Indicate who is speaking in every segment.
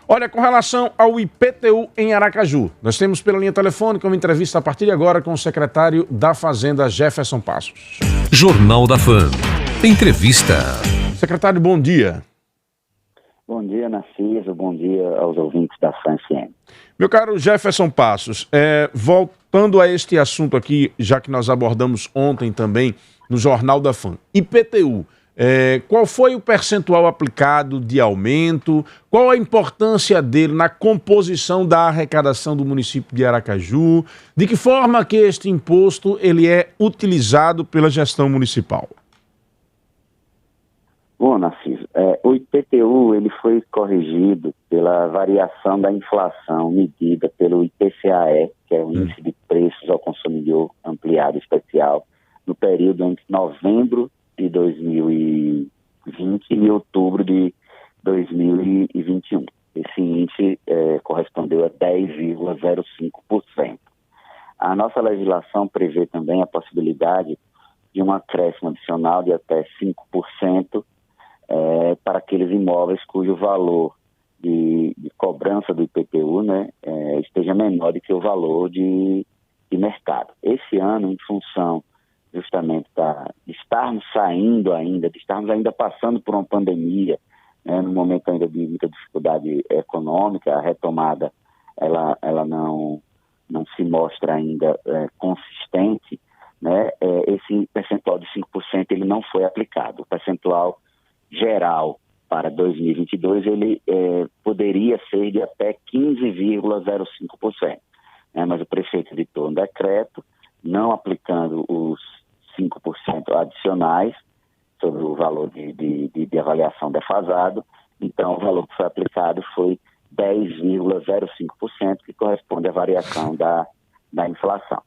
Speaker 1: Olha, com relação ao IPTU em Aracaju, nós temos pela linha telefônica uma entrevista a partir de agora com o secretário da Fazenda, Jefferson Passos.
Speaker 2: Jornal da FAM. Entrevista.
Speaker 1: Secretário, bom dia.
Speaker 3: Bom dia, Narciso. Bom dia aos ouvintes da FAM FM.
Speaker 1: Meu caro Jefferson Passos, voltando a este assunto aqui, já que nós abordamos ontem também no Jornal da FAM, IPTU. Qual foi o percentual aplicado de aumento? Qual a importância dele na composição da arrecadação do município de Aracaju? De que forma que este imposto ele é utilizado pela gestão municipal?
Speaker 3: Bom, Narciso, o IPTU ele foi corrigido pela variação da inflação medida pelo IPCAE, que é o Índice de Preços ao Consumidor Ampliado Especial, no período entre novembro de 2020 e outubro de 2021. Esse índice correspondeu a 10,05%. A nossa legislação prevê também a possibilidade de um acréscimo adicional de até 5% para aqueles imóveis cujo valor de cobrança do IPTU esteja menor do que o valor de mercado. Esse ano, em função justamente de estarmos ainda passando por uma pandemia, no momento ainda de muita dificuldade econômica, a retomada ela não se mostra ainda consistente, esse percentual de 5% ele não foi aplicado. O percentual geral para 2022 ele poderia ser de até 15,05%, mas o prefeito editou um decreto não aplicando os 5% adicionais sobre o valor de avaliação defasado. Então, o valor que foi aplicado foi 10,05%, que corresponde à variação da inflação.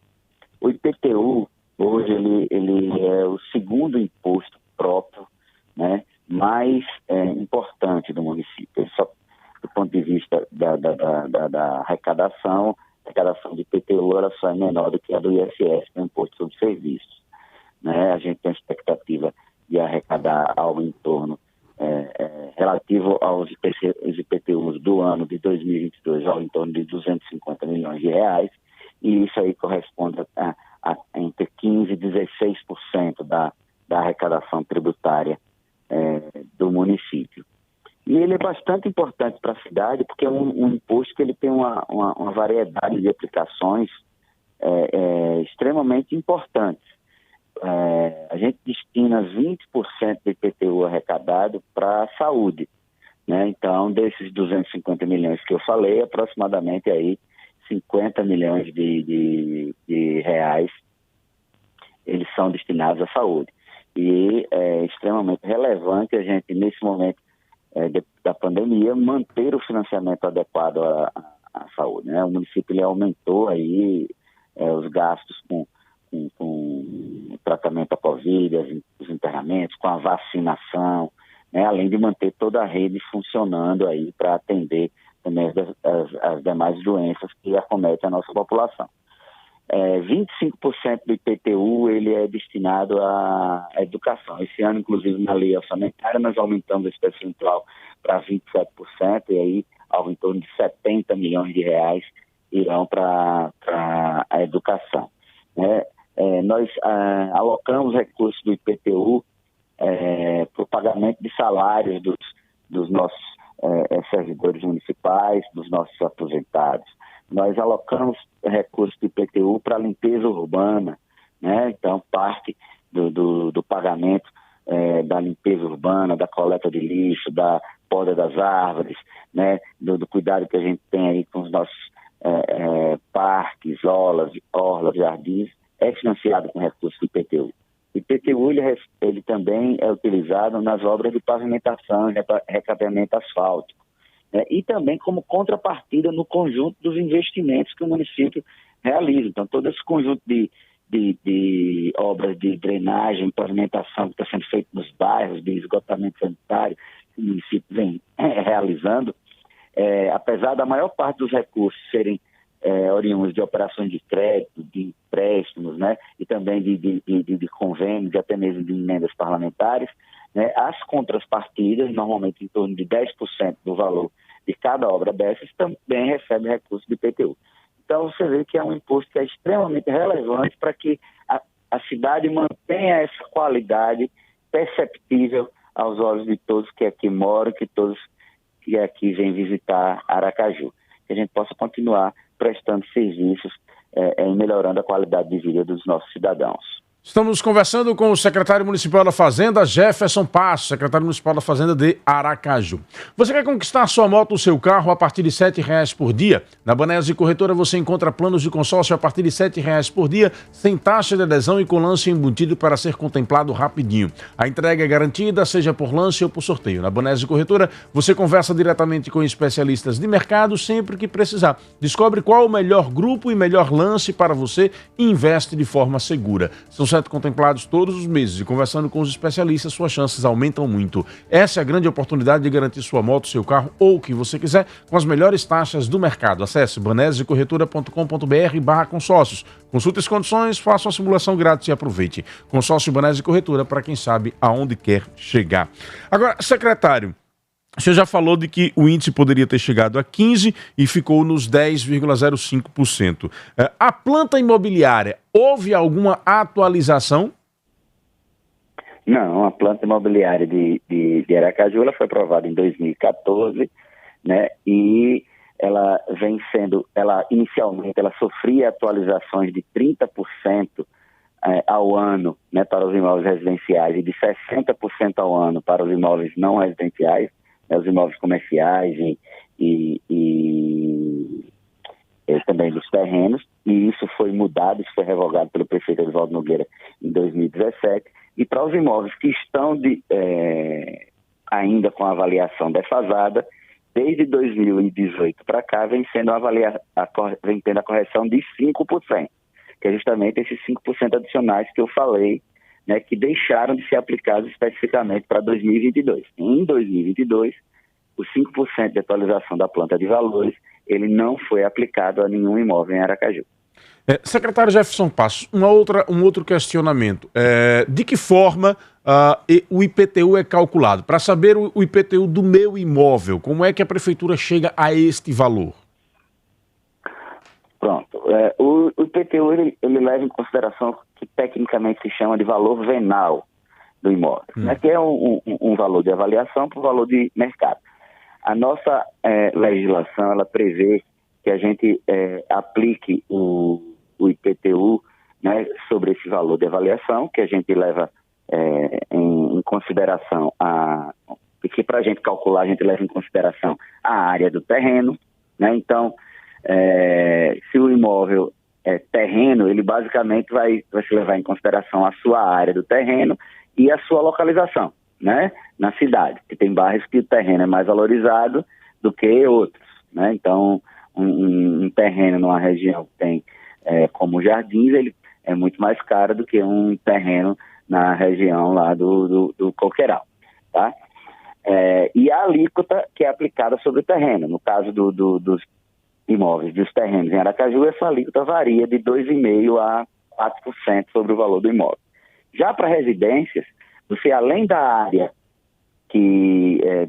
Speaker 3: O IPTU, hoje, ele é o segundo imposto próprio, mais importante do município. Só do ponto de vista da arrecadação, a arrecadação de IPTU ela só é menor do que a do ISS, que é o Imposto sobre Serviços. A gente tem a expectativa de arrecadar algo em torno, relativo aos IPTUs do ano de 2022, algo em torno de 250 milhões de reais, e isso aí corresponde a entre 15% e 16% da arrecadação tributária do município. E ele é bastante importante para a cidade, porque é um imposto que ele tem uma variedade de aplicações extremamente importantes. A gente destina 20% do IPTU arrecadado para a saúde, Então, desses 250 milhões que eu falei, aproximadamente aí 50 milhões de reais eles são destinados à saúde. E é extremamente relevante a gente, nesse momento da pandemia, manter o financiamento adequado à saúde. O município ele aumentou aí os gastos com o tratamento da Covid, os internamentos, com a vacinação, além de manter toda a rede funcionando aí para atender também as demais doenças que acometem a nossa população. 25% do IPTU ele é destinado à educação. Esse ano, inclusive, na lei orçamentária, nós aumentamos esse percentual para 27%, e aí algo em torno de 70 milhões de reais irão para a educação. Nós alocamos recursos do IPTU para o pagamento de salários dos nossos servidores municipais, dos nossos aposentados. Nós alocamos recursos do IPTU para a limpeza urbana, Então, parte do pagamento da limpeza urbana, da coleta de lixo, da poda das árvores, do cuidado que a gente tem aí com os nossos parques, orlas, jardins, é financiado com recursos do IPTU. O IPTU ele também é utilizado nas obras de pavimentação e recapeamento asfáltico. E também como contrapartida no conjunto dos investimentos que o município realiza. Então, todo esse conjunto de obras de drenagem, pavimentação que está sendo feito nos bairros, de esgotamento sanitário, que o município vem realizando, apesar da maior parte dos recursos serem oriundos de operações de crédito, de empréstimos, e também de convênios, e até mesmo de emendas parlamentares, as contrapartidas, normalmente em torno de 10% do valor de cada obra dessas também recebe recurso do IPTU. Então você vê que é um imposto que é extremamente relevante para que a cidade mantenha essa qualidade perceptível aos olhos de todos que aqui moram, que todos que aqui vêm visitar Aracaju. Que a gente possa continuar prestando serviços e melhorando a qualidade de vida dos nossos cidadãos.
Speaker 1: Estamos conversando com o secretário municipal da Fazenda, Jefferson Passos, secretário municipal da Fazenda de Aracaju. Você quer conquistar sua moto ou seu carro a partir de R$ 7,00 por dia? Na Banese Corretora você encontra planos de consórcio a partir de R$ 7,00 por dia, sem taxa de adesão e com lance embutido para ser contemplado rapidinho. A entrega é garantida, seja por lance ou por sorteio. Na Banese Corretora você conversa diretamente com especialistas de mercado sempre que precisar. Descobre qual o melhor grupo e melhor lance para você e investe de forma segura. São 7 contemplados todos os meses e conversando com os especialistas, suas chances aumentam muito. Essa é a grande oportunidade de garantir sua moto, seu carro ou o que você quiser com as melhores taxas do mercado. Acesse banesecorretora.com.br/consórcios. Consulte as condições, faça uma simulação grátis e aproveite. Consórcio Banese Corretora para quem sabe aonde quer chegar. Agora, secretário, o senhor já falou de que o índice poderia ter chegado a 15% e ficou nos 10,05%. A planta imobiliária, houve alguma atualização?
Speaker 3: Não, a planta imobiliária de Aracaju ela foi aprovada em 2014, né? E ela vem sendo, inicialmente ela sofria atualizações de 30% ao ano, né, para os imóveis residenciais e de 60% ao ano para os imóveis não residenciais, os imóveis comerciais e também dos terrenos, e isso foi mudado, isso foi revogado pelo prefeito Edvaldo Nogueira em 2017, e para os imóveis que estão ainda com a avaliação defasada, desde 2018 para cá vem tendo a correção de 5%, que é justamente esses 5% adicionais que eu falei, né, que deixaram de ser aplicados especificamente para 2022. Em 2022, os 5% de atualização da planta de valores, ele não foi aplicado a nenhum imóvel em Aracaju.
Speaker 1: Secretário Jefferson Passos, um outro questionamento. De que forma o IPTU é calculado? Para saber o IPTU do meu imóvel, como é que a prefeitura chega a este valor? Pronto.
Speaker 3: O IPTU ele leva em consideração o que tecnicamente se chama de valor venal do imóvel, né, que é um valor de avaliação para o valor de mercado. A nossa legislação ela prevê que a gente aplique o IPTU, né, sobre esse valor de avaliação, que a gente leva em consideração porque para a gente calcular a gente leva em consideração a área do terreno, né? Então, se o imóvel é terreno, ele basicamente vai se levar em consideração a sua área do terreno e a sua localização, né, na cidade, que tem bairros que o terreno é mais valorizado do que outros, né? Então, um terreno numa região que tem como Jardins, ele é muito mais caro do que um terreno na região lá do Coqueiral, tá? E a alíquota que é aplicada sobre o terreno, no caso dos imóveis, dos terrenos em Aracaju, essa alíquota varia de 2,5% a 4% sobre o valor do imóvel. Já para residências, você além da área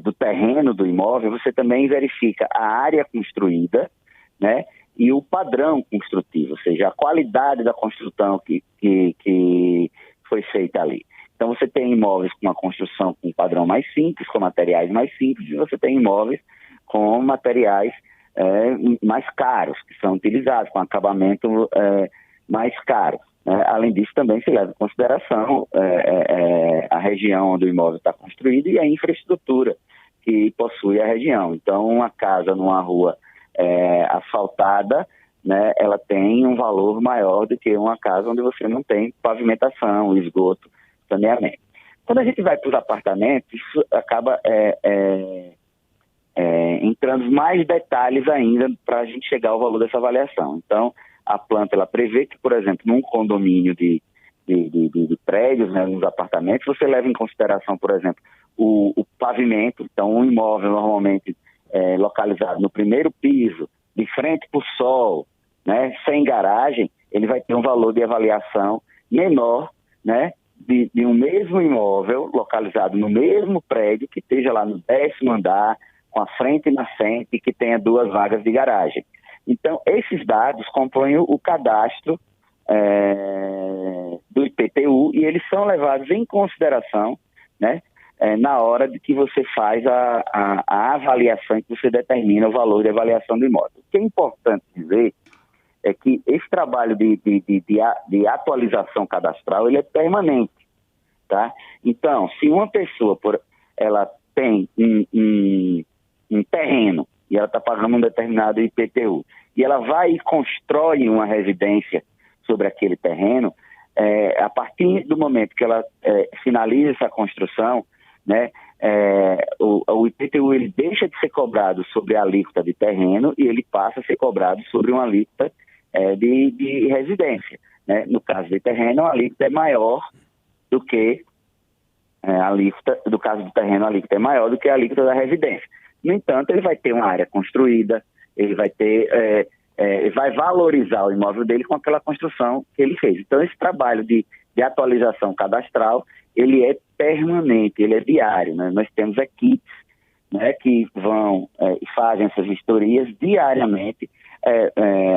Speaker 3: do terreno do imóvel, você também verifica a área construída, né, e o padrão construtivo, ou seja, a qualidade da construção que foi feita ali. Então você tem imóveis com uma construção com um padrão mais simples, com materiais mais simples, e você tem imóveis com materiais mais caros, que são utilizados, com acabamento mais caro. Além disso, também se leva em consideração a região onde o imóvel está construído e a infraestrutura que possui a região. Então, uma casa numa rua asfaltada, né, ela tem um valor maior do que uma casa onde você não tem pavimentação, esgoto, saneamento. Quando a gente vai para os apartamentos, isso acaba entrando mais detalhes ainda para a gente chegar ao valor dessa avaliação. Então, a planta ela prevê que, por exemplo, num condomínio de prédios, né, nos apartamentos, você leva em consideração, por exemplo, o pavimento. Então, um imóvel normalmente localizado no primeiro piso, de frente para o sol, né, sem garagem, ele vai ter um valor de avaliação menor, né, de um mesmo imóvel localizado no mesmo prédio, que esteja lá no 10º andar, com a frente nascente e que tenha 2 vagas de garagem. Então, esses dados compõem o cadastro do IPTU e eles são levados em consideração, né, na hora de que você faz a avaliação, que você determina o valor de avaliação do imóvel. O que é importante dizer é que esse trabalho de atualização cadastral ele é permanente, tá? Então, se uma pessoa ela tem um terreno e ela está pagando um determinado IPTU e ela vai e constrói uma residência sobre aquele terreno, a partir do momento que ela finaliza essa construção, né, o IPTU ele deixa de ser cobrado sobre a alíquota de terreno e ele passa a ser cobrado sobre uma alíquota de residência, né? No caso de terreno, a alíquota é maior do que a alíquota, do caso do terreno, a alíquota é maior do que a alíquota da residência. No entanto, ele vai ter uma área construída, ele vai ter, vai valorizar o imóvel dele com aquela construção que ele fez. Então, esse trabalho de atualização cadastral, ele é permanente, ele é diário, né? Nós temos equipes, né, que vão e fazem essas vistorias diariamente,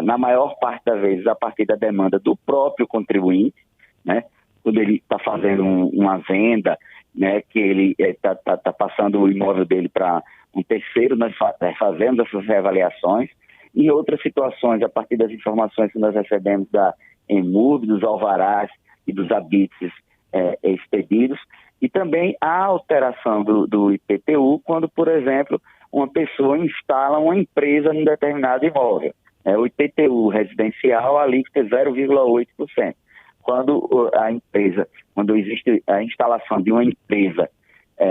Speaker 3: na maior parte das vezes a partir da demanda do próprio contribuinte, né? Quando ele está fazendo uma venda, né, que ele está passando o imóvel dele para um terceiro, nós fazemos essas reavaliações. Em outras situações, a partir das informações que nós recebemos da EMUV, dos alvarás e dos habites expedidos, e também a alteração do IPTU, quando, por exemplo, uma pessoa instala uma empresa em um determinado imóvel. O IPTU residencial, a alíquota é 0,8%. Quando existe a instalação de uma empresa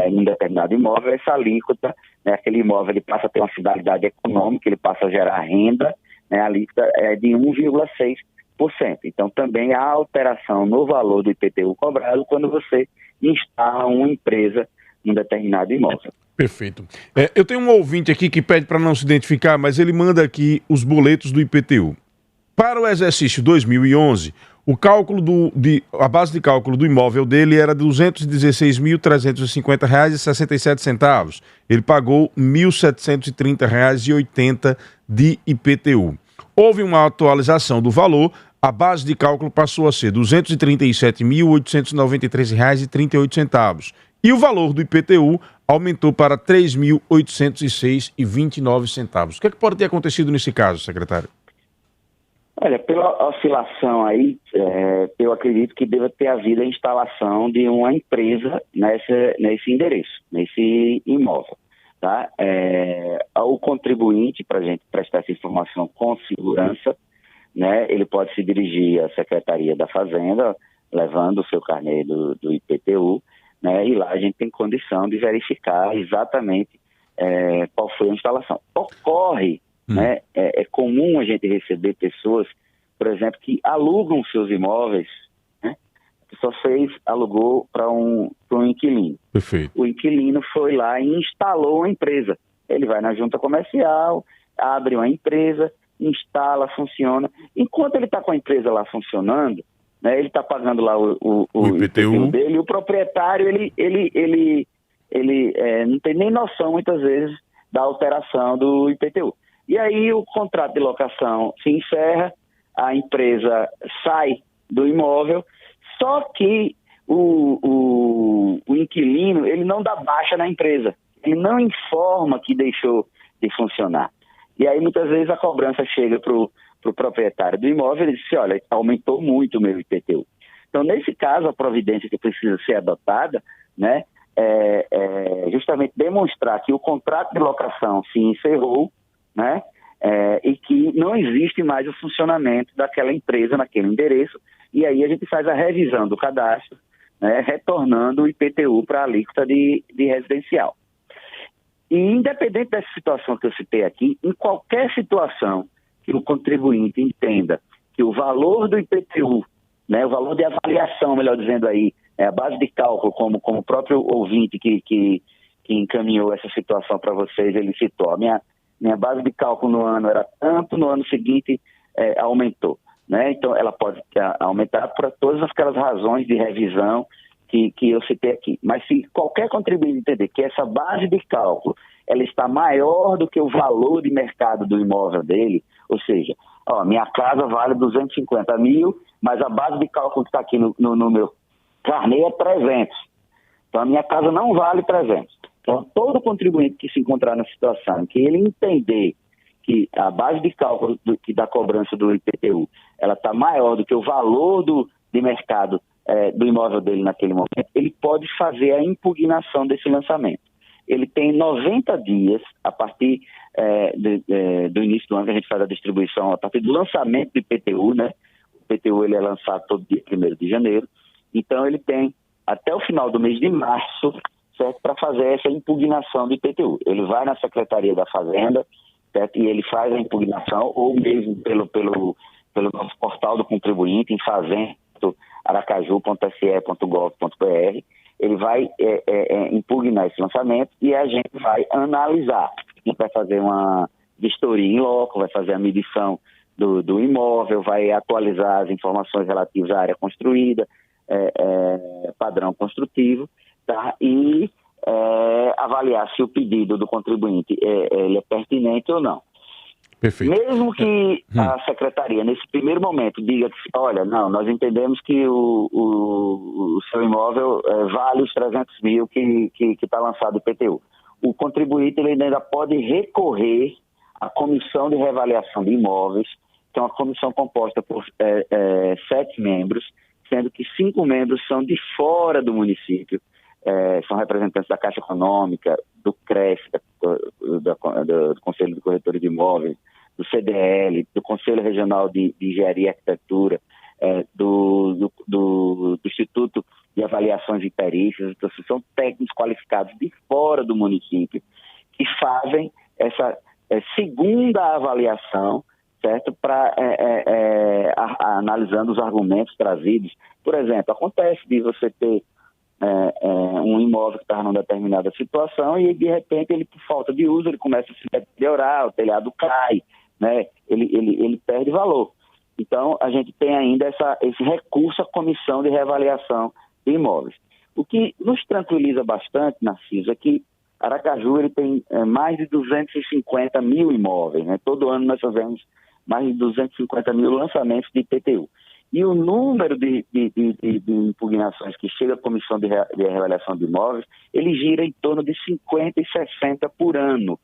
Speaker 3: em um determinado imóvel, essa alíquota, né, aquele imóvel ele passa a ter uma finalidade econômica, ele passa a gerar renda, né, a alíquota é de 1,6%. Então, também há alteração no valor do IPTU cobrado quando você instala uma empresa em um determinado imóvel.
Speaker 1: Perfeito. Eu tenho um ouvinte aqui que pede para não se identificar, mas ele manda aqui os boletos do IPTU. Para o exercício 2011, o cálculo a base de cálculo do imóvel dele era R$ 216.350,67. Ele pagou R$ 1.730,80 de IPTU. Houve uma atualização do valor, a base de cálculo passou a ser R$ 237.893,38. E o valor do IPTU aumentou para R$ 3.806,29. O que é que pode ter acontecido nesse caso, secretário?
Speaker 3: Olha, pela oscilação aí, eu acredito que deva ter havido a instalação de uma empresa nesse endereço, nesse imóvel. Tá? O contribuinte, para a gente prestar essa informação com segurança, né, ele pode se dirigir à Secretaria da Fazenda, levando o seu carnê do IPTU, né, e lá a gente tem condição de verificar exatamente qual foi a instalação. Ocorre, né, é comum a gente receber pessoas, por exemplo, que alugam seus imóveis, né, a pessoa alugou para um inquilino.
Speaker 1: Perfeito.
Speaker 3: O inquilino foi lá e instalou uma empresa. Ele vai na junta comercial, abre uma empresa, instala, funciona. Enquanto ele está com a empresa lá funcionando, né, ele está pagando lá o IPTU dele, e o proprietário ele não tem nem noção, muitas vezes, da alteração do IPTU. E aí o contrato de locação se encerra, a empresa sai do imóvel, só que o inquilino ele não dá baixa na empresa, ele não informa que deixou de funcionar. E aí muitas vezes a cobrança chega para o proprietário do imóvel e diz assim, olha, aumentou muito o meu IPTU. Então, nesse caso, a providência que precisa ser adotada, né, é justamente demonstrar que o contrato de locação se encerrou, né, e que não existe mais o funcionamento daquela empresa naquele endereço, e aí a gente faz a revisão do cadastro, né, retornando o IPTU para a alíquota de residencial. E independente dessa situação que eu citei aqui, em qualquer situação que o contribuinte entenda que o valor do IPTU, né, o valor de avaliação, melhor dizendo aí, a base de cálculo, como o próprio ouvinte que encaminhou essa situação para vocês, ele citou, a minha base de cálculo no ano era tanto, no ano seguinte aumentou, né? Então ela pode aumentar por todas aquelas razões de revisão que eu citei aqui. Mas se qualquer contribuinte entender que essa base de cálculo ela está maior do que o valor de mercado do imóvel dele, ou seja, minha casa vale 250 mil, mas a base de cálculo que está aqui no meu carnê é 300. Então a minha casa não vale 300. Então todo contribuinte que se encontrar na situação que ele entender que a base de cálculo da cobrança do IPTU ela está maior do que o valor de mercado do imóvel dele naquele momento, ele pode fazer a impugnação desse lançamento. Ele tem 90 dias, a partir do início do ano que a gente faz a distribuição, a partir do lançamento do IPTU, né? O IPTU ele é lançado todo dia 1º de janeiro, então ele tem até o final do mês de março, certo, para fazer essa impugnação do IPTU. Ele vai na Secretaria da Fazenda, certo, e ele faz a impugnação, ou mesmo pelo nosso portal do contribuinte, em fazenda.aracaju.se.gov.br, ele vai impugnar esse lançamento e a gente vai analisar. A gente vai fazer uma vistoria em loco, vai fazer a medição do imóvel, vai atualizar as informações relativas à área construída, padrão construtivo, tá? E avaliar se o pedido do contribuinte ele é pertinente ou não.
Speaker 1: Perfeito.
Speaker 3: Mesmo que a secretaria, nesse primeiro momento, diga que, olha, não, nós entendemos que o seu imóvel vale os 300 mil que está lançado o IPTU. O contribuinte ele ainda pode recorrer à Comissão de Reavaliação de Imóveis, que é uma comissão composta por 7 membros, sendo que 5 membros são de fora do município, são representantes da Caixa Econômica, do CREF, do Conselho de Corretores de Imóveis, do CDL, do Conselho Regional de Engenharia e Arquitetura, do Instituto de Avaliações e Perícias. Então, são técnicos qualificados de fora do município que fazem essa segunda avaliação, certo? Analisando os argumentos trazidos. Por exemplo, acontece de você ter um imóvel que está numa determinada situação e de repente ele, por falta de uso, ele começa a se deteriorar, o telhado cai, né? Ele perde valor. Então a gente tem ainda esse recurso à Comissão de Reavaliação de Imóveis. O que nos tranquiliza bastante, Narciso, é que Aracaju ele tem mais de 250 mil imóveis, né? Todo ano nós fazemos mais de 250 mil lançamentos de IPTU. E o número de impugnações que chega à Comissão de Reavaliação de Imóveis, ele gira em torno de 50 e 60 por ano.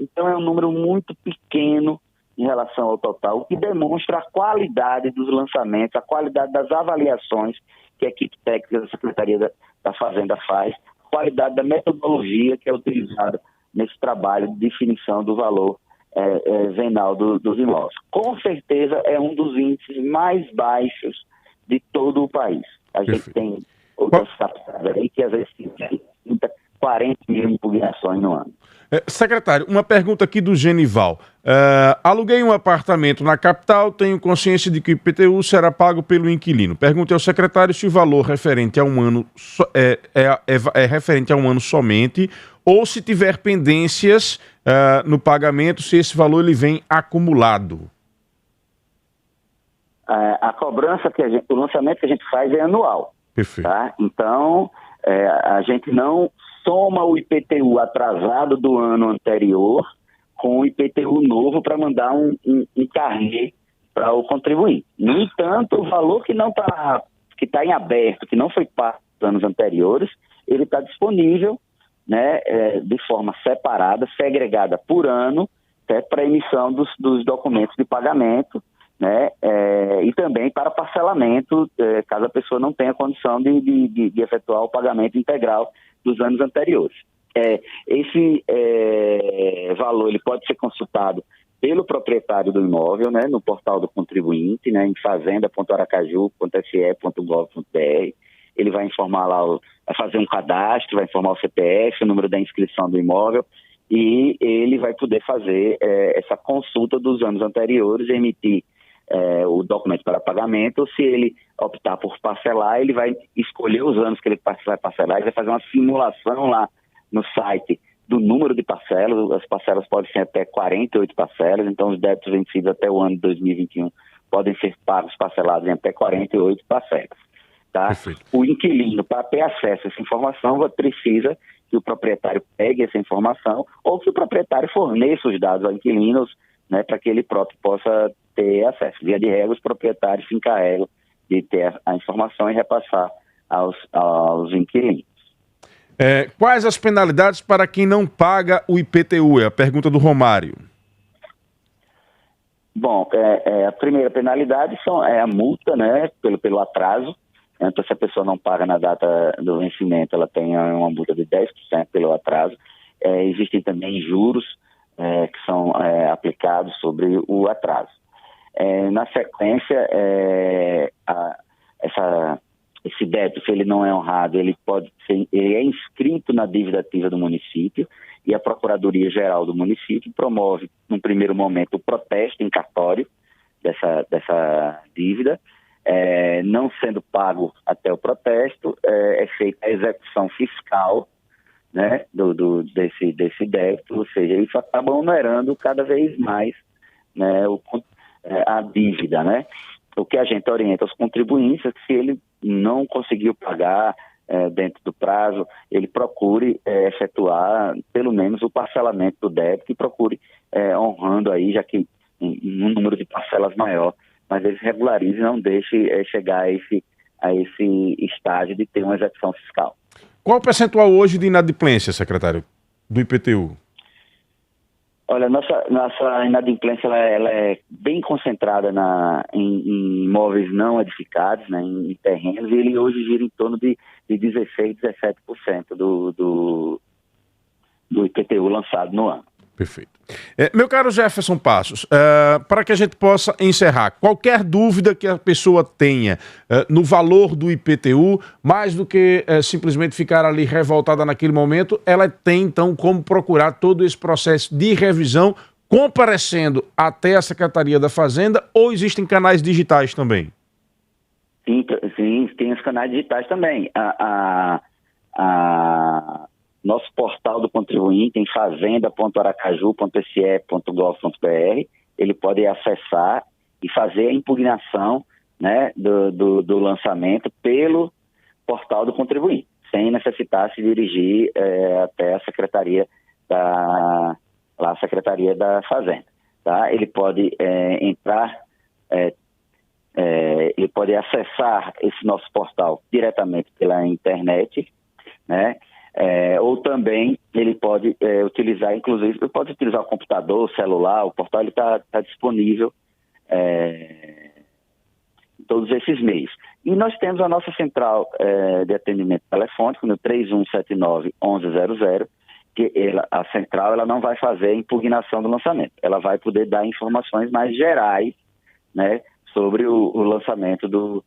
Speaker 3: Então é um número muito pequeno em relação ao total, o que demonstra a qualidade dos lançamentos, a qualidade das avaliações que a equipe técnica da Secretaria da Fazenda faz, a qualidade da metodologia que é utilizada nesse trabalho de definição do valor venal dos imóveis. Com certeza é um dos índices mais baixos de todo o país. A gente tem outras capitais aí que às vezes tem 30, 40 mil impugnações no ano.
Speaker 1: Secretário, uma pergunta aqui do Genival. Aluguei um apartamento na capital, tenho consciência de que o IPTU será pago pelo inquilino. Pergunte ao secretário se o valor referente a um ano é referente a um ano somente ou se tiver pendências no pagamento, se esse valor ele vem acumulado.
Speaker 3: A cobrança o lançamento que a gente faz é anual.
Speaker 1: Perfeito. Tá?
Speaker 3: Então, a gente não soma o IPTU atrasado do ano anterior com o IPTU novo para mandar um carnê para o contribuinte. No entanto, o valor que não está em aberto, que não foi pago nos anos anteriores, ele está disponível, né, de forma separada, segregada por ano, para emissão dos documentos de pagamento, né, e também para parcelamento, caso a pessoa não tenha condição de efetuar o pagamento integral dos anos anteriores. Esse valor ele pode ser consultado pelo proprietário do imóvel, né, no portal do contribuinte, né, em fazenda.aracaju.se.gov.br. Ele vai informar lá, vai fazer um cadastro, vai informar o CPF, o número da inscrição do imóvel, e ele vai poder fazer essa consulta dos anos anteriores, emitir o documento para pagamento. Se ele optar por parcelar, ele vai escolher os anos que ele vai parcelar e vai fazer uma simulação lá no site do número de parcelas. As parcelas podem ser até 48 parcelas, então os débitos vencidos até o ano de 2021 podem ser pagos parcelados em até 48 parcelas. Tá? O inquilino, para ter acesso a essa informação, precisa que o proprietário pegue essa informação ou que o proprietário forneça os dados ao inquilino, né, para que ele próprio possa ter acesso. Via de regra, os proprietários se encarregam de ter a informação e repassar aos inquilinos.
Speaker 1: Quais as penalidades para quem não paga o IPTU? É a pergunta do Romário.
Speaker 3: Bom, a primeira penalidade é a multa, né, pelo atraso. Então, se a pessoa não paga na data do vencimento, ela tem uma multa de 10% pelo atraso. Existem também juros que são aplicados sobre o atraso. Na sequência, esse débito, se ele não é honrado, ele é inscrito na dívida ativa do município e a Procuradoria-Geral do município promove, num primeiro momento, o protesto em cartório dessa dívida. Não sendo pago até o protesto, é feita a execução fiscal, né, desse débito, ou seja, isso acaba onerando cada vez mais, né, a dívida, né? O que a gente orienta aos contribuintes é que, se ele não conseguiu pagar dentro do prazo, ele procure efetuar pelo menos o parcelamento do débito e procure honrando aí, já que um número de parcelas maior, mas ele regularize e não deixe chegar a esse estágio de ter uma execução fiscal.
Speaker 1: Qual o percentual hoje de inadimplência, secretário, do IPTU?
Speaker 3: Olha, nossa inadimplência ela é bem concentrada em imóveis não edificados, né, em terrenos, e ele hoje gira em torno de 16%, 17% do IPTU lançado no ano.
Speaker 1: Perfeito. Meu caro Jefferson Passos, para que a gente possa encerrar, qualquer dúvida que a pessoa tenha no valor do IPTU, mais do que simplesmente ficar ali revoltada naquele momento, ela tem então como procurar todo esse processo de revisão, comparecendo até a Secretaria da Fazenda, ou existem canais digitais também?
Speaker 3: Sim, tem os canais digitais também. Nosso portal do contribuinte em fazenda.aracaju.se.gov.br, ele pode acessar e fazer a impugnação, né, do lançamento pelo portal do contribuinte, sem necessitar se dirigir até a Secretaria da Fazenda. Tá? Ele pode entrar, ele pode acessar esse nosso portal diretamente pela internet, né? Ou também ele pode utilizar, inclusive, pode utilizar o computador, o celular, o portal está disponível em todos esses meios. E nós temos a nossa central de atendimento telefônico no 3179-1100, que a central ela não vai fazer a impugnação do lançamento, ela vai poder dar informações mais gerais, né, sobre o lançamento do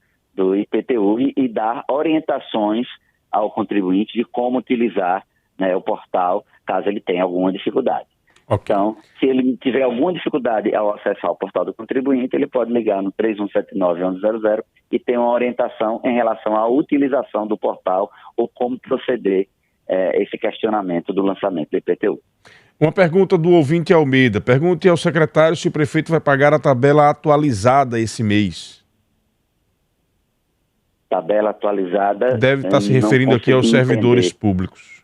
Speaker 3: IPTU e dar orientações ao contribuinte de como utilizar, né, o portal, caso ele tenha alguma dificuldade. Okay. Então, se ele tiver alguma dificuldade ao acessar o portal do contribuinte, ele pode ligar no 3179-1100 e ter uma orientação em relação à utilização do portal ou como proceder esse questionamento do lançamento do IPTU.
Speaker 1: Uma pergunta do ouvinte Almeida. Pergunte ao secretário se o prefeito vai pagar a tabela atualizada esse mês.
Speaker 3: Tabela atualizada...
Speaker 1: Deve estar se referindo aqui aos servidores públicos.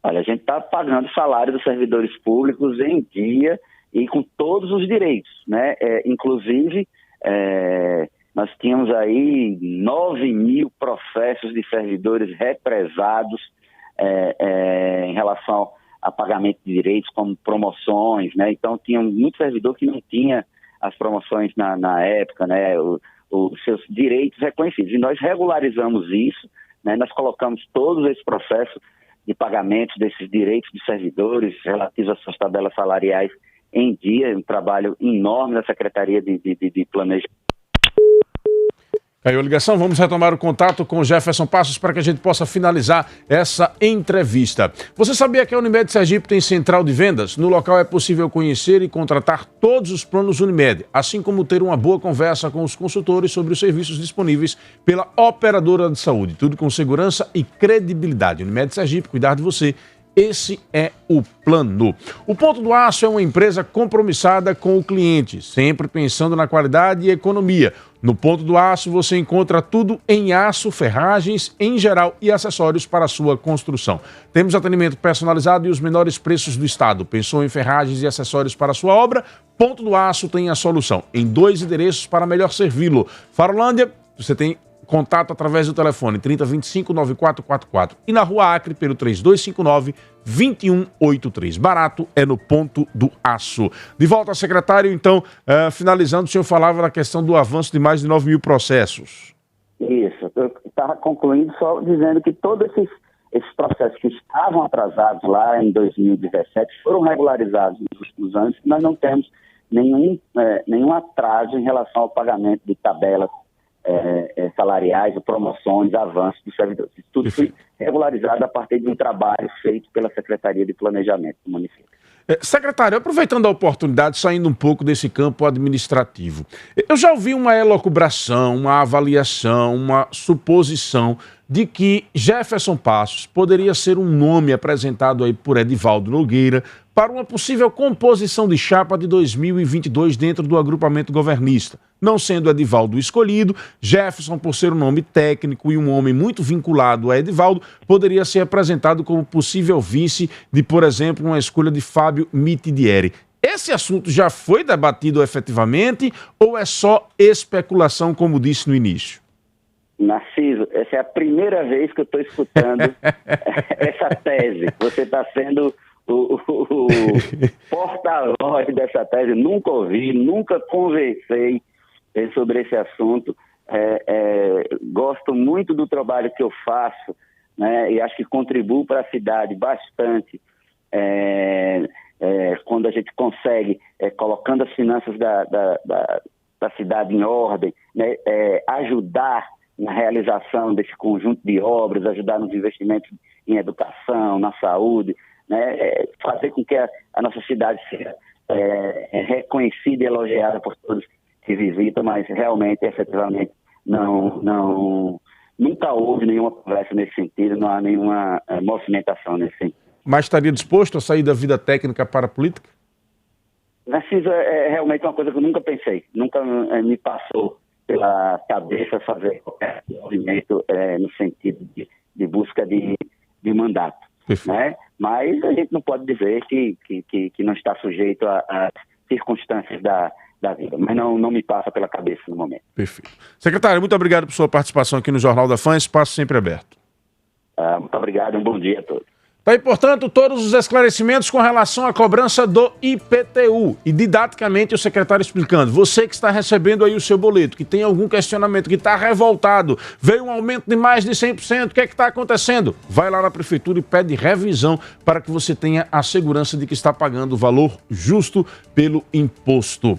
Speaker 3: Olha, a gente está pagando o salário dos servidores públicos em dia e com todos os direitos, né? Inclusive, nós tínhamos aí 9.000 processos de servidores represados em relação a pagamento de direitos, como promoções, né? Então, tinha muito servidor que não tinha as promoções na época, né? Os seus direitos reconhecidos. E nós regularizamos isso, né? Nós colocamos todos esses processos de pagamento desses direitos de servidores relativos às suas tabelas salariais em dia, um trabalho enorme da Secretaria de Planejamento.
Speaker 1: Caiu a ligação, vamos retomar o contato com o Jefferson Passos para que a gente possa finalizar essa entrevista. Você sabia que a Unimed Sergipe tem central de vendas? No local é possível conhecer e contratar todos os planos Unimed, assim como ter uma boa conversa com os consultores sobre os serviços disponíveis pela operadora de saúde. Tudo com segurança e credibilidade. Unimed Sergipe, cuidar de você. Esse é o plano. O Ponto do Aço é uma empresa compromissada com o cliente, sempre pensando na qualidade e economia. No Ponto do Aço você encontra tudo em aço, ferragens, em geral e acessórios para a sua construção. Temos atendimento personalizado e os menores preços do estado. Pensou em ferragens e acessórios para a sua obra? Ponto do Aço tem a solução. Em 2 endereços para melhor servi-lo. Farolândia, você tem contato através do telefone 3025-9444 e na Rua Acre pelo 3259-2183. Barato é no Ponto do Aço. De volta ao secretário, então, finalizando, o senhor falava na questão do avanço de mais de 9 mil processos.
Speaker 3: Isso, eu estava concluindo só dizendo que todos esses processos que estavam atrasados lá em 2017 foram regularizados nos últimos anos, e nós não temos nenhum atraso em relação ao pagamento de tabelas salariais, promoções, avanços dos servidores. Isso tudo foi regularizado a partir de um trabalho feito pela Secretaria de Planejamento do município.
Speaker 1: Secretário, aproveitando a oportunidade, saindo um pouco desse campo administrativo, eu já ouvi uma elucubração, uma avaliação, uma suposição de que Jefferson Passos poderia ser um nome apresentado aí por Edivaldo Nogueira para uma possível composição de chapa de 2022 dentro do agrupamento governista. Não sendo Edivaldo escolhido, Jefferson, por ser um nome técnico e um homem muito vinculado a Edivaldo, poderia ser apresentado como possível vice de, por exemplo, uma escolha de Fábio Mitidieri. Esse assunto já foi debatido efetivamente ou é só especulação, como disse no início?
Speaker 3: Narciso, essa é a primeira vez que eu estou escutando essa tese. Você está sendo o porta-voz dessa tese. Nunca ouvi, nunca conversei sobre esse assunto. Gosto muito do trabalho que eu faço, né, e acho que contribuo para a cidade bastante quando a gente consegue, colocando as finanças da cidade em ordem, né, ajudar na realização desse conjunto de obras, ajudar nos investimentos em educação, na saúde, né, fazer com que a nossa cidade seja reconhecida e elogiada por todos que visitam, mas realmente, efetivamente, nunca houve nenhuma conversa nesse sentido, não há nenhuma movimentação nesse sentido.
Speaker 1: Mas estaria disposto a sair da vida técnica para a política?
Speaker 3: Narciso, é realmente uma coisa que eu nunca pensei, nunca me passou pela cabeça fazer qualquer movimento no sentido de busca de mandato, né? Mas a gente não pode dizer que não está sujeito a circunstâncias da vida, mas não me passa pela cabeça no momento.
Speaker 1: Perfeito. Secretário, muito obrigado por sua participação aqui no Jornal da Fã, espaço sempre aberto.
Speaker 3: Muito obrigado, um bom dia a todos.
Speaker 1: Tá aí, portanto, todos os esclarecimentos com relação à cobrança do IPTU. E didaticamente o secretário explicando. Você que está recebendo aí o seu boleto, que tem algum questionamento, que está revoltado, veio um aumento de mais de 100%, o que é que está acontecendo? Vai lá na prefeitura e pede revisão para que você tenha a segurança de que está pagando o valor justo pelo imposto.